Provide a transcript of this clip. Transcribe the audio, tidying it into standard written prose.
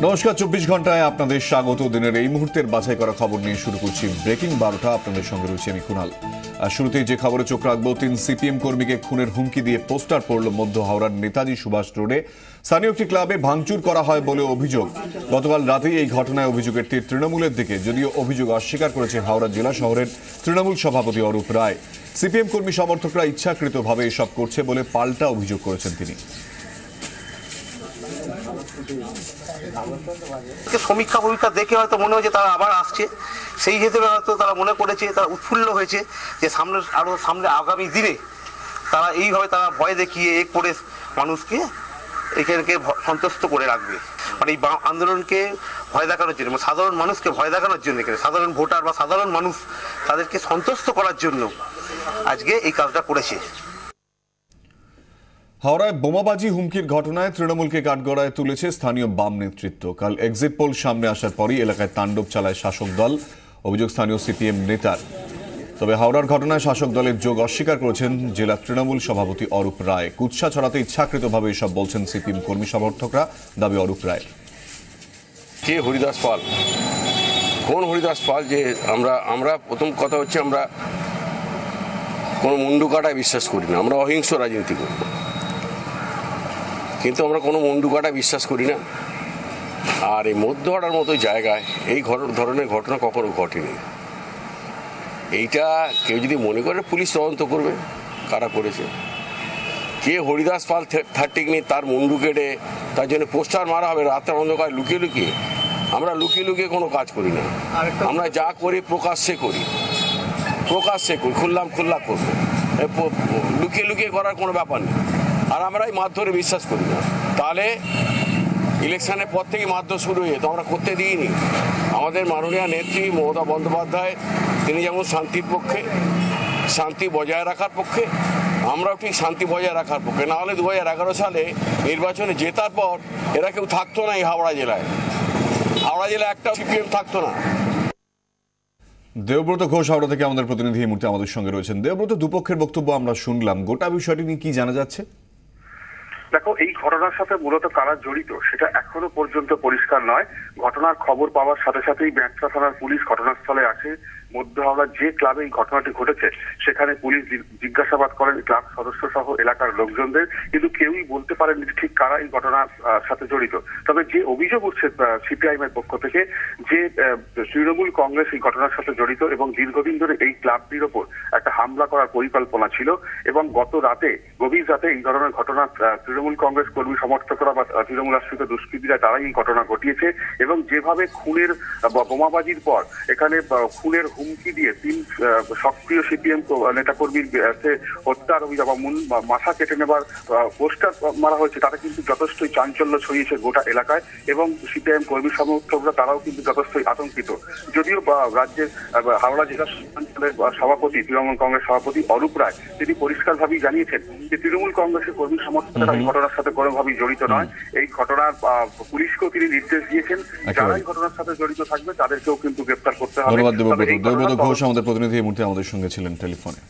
নমস্কার, 24 ঘন্টায় আপনাদের স্বাগত। দিনের এই মুহূর্তের বাছাই করা খবর নিয়ে শুরু করছি ব্রেকিং 12টা। আপনাদের সঙ্গে রয়েছে আমি কুনাল। শুরুতেই যে খবরে চোখ রাখবো, 3 সিপিএম কর্মীকে খুনের হুমকি দিয়ে পোস্টার পড়ল মধ্য হাওড়ার নেতাজি সুভাষ রোডে। স্থানীয় একটি ক্লাবে ভাঙচুর করা হয় বলে অভিযোগ। গতকাল রাতেই এই ঘটনায় অভিযোগের তীর তৃণমূলের দিকে, যদিও অভিযোগ অস্বীকার করেছে হাওড়া জেলা শহরের তৃণমূল সভাপতি অরূপ রায়। সিপিএম কর্মী সমর্থকরা ইচ্ছাকৃতভাবে এসব করছে বলে পাল্টা অভিযোগ করেছেন তিনি। সমীক্ষা দেখে হয়তো মনে হয়েছে তারা আবার আসছে, সেই হিসেবে হয়তো তারা মনে করেছে, তারা উৎফুল্ল হয়েছে যে সামনে আগামী দিনে তারা এইভাবে তারা ভয় দেখিয়ে করে মানুষকে এখানকে সন্তুষ্ট করে রাখবে। মানে এই আন্দোলনকে ভয় দেখানোর জন্য, সাধারণ মানুষকে ভয় দেখানোর জন্য, এখানে সাধারণ ভোটার বা সাধারণ মানুষ তাদেরকে সন্তুষ্ট করার জন্য আজকে এই কাজটা করেছে। হাওড়ায় বোমাবাজি হুমকির ঘটনায় তৃণমূলকে কাঠগড়ায় তুলেছে স্থানীয় বাম নেতৃত্ব। কাল এক্সিট পোল সামনে আসার পরই এলাকায় তাণ্ডব চালায় শাসক দল, অভিযোগ স্থানীয় সিপিএম নেতার। তবে হাওড়ার ঘটনায় শাসক দলের যোগ অস্বীকার করেছেন জেলা তৃণমূল সভাপতি অরূপ রায়। কুৎসা ছড়াতে ইচ্ছাকৃতভাবে এসব বলছেন সিপিএম কর্মী সমর্থকরা, দাবি অরূপ রায়। কে হরিদাস পাল, কোন হরিদাস পাল? যে আমরা প্রথম কথা হচ্ছে আমরা কোনো মুন্ডু কাটায় বিশ্বাস করি না, আমরা অহিংস রাজনীতি করি, কিন্তু আমরা কোনো মুন্ডু কাটা বিশ্বাস করি না। আর এই মধ্যহাটার মতো জায়গায় এই ধরনের ঘটনা কখনো ঘটেনি। এইটা কেউ যদি মনে করে পুলিশ তদন্ত করবে কারা করেছে। কে হরিদাস পাল থার্টিক নিয়ে তার মুন্ডু কেটে তার জন্য পোস্টার মারা হবে রাত্রে অন্ধকার লুকিয়ে লুকিয়ে? আমরা লুকিয়ে লুকিয়ে কোনো কাজ করি না, আমরা যা করি প্রকাশ্যে করি, খুল্লা করবো। লুকিয়ে লুকিয়ে করার কোনো ব্যাপার নেই। আর আমরা এই মারধরে বিশ্বাস করি না। তাহলে ইলেকশনের পর থেকে মারধর শুরু হয়ে তো আমরা করতে দিইনি। আমাদের মাননীয় নেত্রী মমতা বন্দ্যোপাধ্যায়, তিনি যেমন শান্তির পক্ষে, শান্তি বজায় রাখার পক্ষে, আমরাও ঠিক শান্তি বজায় রাখার পক্ষে। নাহলে 2011 সালে নির্বাচনে জেতার পর এরা কেউ থাকতো না এই হাওড়া জেলায় একটা সিপিএম থাকতো না। দেবব্রত ঘোষ হাওড়া থেকে আমাদের প্রতিনিধি এই মুহূর্তে আমাদের সঙ্গে রয়েছেন। দেবব্রত, দুপক্ষের বক্তব্য আমরা শুনলাম, গোটা বিষয়টি নিয়ে কি জানা যাচ্ছে? দেখো, এই ঘটনার সাথে মূলত কারা জড়িত সেটা এখনো পর্যন্ত পরিষ্কার নয়। ঘটনার খবর পাওয়ার সাথে সাথেই ব্যাংকটা থানার পুলিশ ঘটনাস্থলে আসে। মধ্য হাওড়ার যে ক্লাবে এই ঘটনাটি ঘটেছে সেখানে পুলিশ জিজ্ঞাসাবাদ করেন ক্লাব সদস্য সহ এলাকার লোকজনদের, কিন্তু কেউই বলতে পারেননি ঠিক কারা এই ঘটনার সাথে জড়িত। তবে যে অভিযোগ উঠছে সিপিআইএম এর পক্ষ থেকে যে তৃণমূল কংগ্রেস এই ঘটনার সাথে জড়িত এবং দীর্ঘদিন ধরে এই ক্লাবটির ওপর একটা হামলা করার পরিকল্পনা ছিল, এবং গত রাতে গভীর রাতে এই ধরনের ঘটনা তৃণমূল কংগ্রেস কর্মী সমর্থকরা বা তৃণমূল আশ্রিত দুষ্কৃতীরা তারাই এই ঘটনা ঘটিয়েছে। এবং যেভাবে খুনের বোমাবাজির পর এখানে খুনের হুমকি দিয়ে 3 সক্রিয় সিপিএম নেতাকর্মীর হত্যার অভিযোগ বা মাথা কেটে নেবার পোস্টার মারা হয়েছে, তাতে কিন্তু যথেষ্টই চাঞ্চল্য ছড়িয়েছে গোটা এলাকায়। এবং সিপিআইএম কর্মী সমর্থকরা তারাও কিন্তু যথেষ্টই আতঙ্কিত। যদিও রাজ্যের হাওড়া জেলা অঞ্চলের সভাপতি, তৃণমূল কংগ্রেস সভাপতি অরূপ রায়, তিনি পরিষ্কারভাবেই জানিয়েছেন যে তৃণমূল কংগ্রেসের কর্মী সমর্থকরা এই ঘটনার সাথে কোনোভাবেই জড়িত নয়। এই ঘটনার পুলিশকেও তিনি নির্দেশ দিয়েছেন যারা এই ঘটনার সাথে জড়িত থাকবে তাদেরকেও কিন্তু গ্রেপ্তার করতে হবে। ধন্যবাদ দেবব্রত ঘোষ, আমাদের প্রতিনিধি এই মুহূর্তে আমাদের সঙ্গে ছিলেন টেলিফোনে।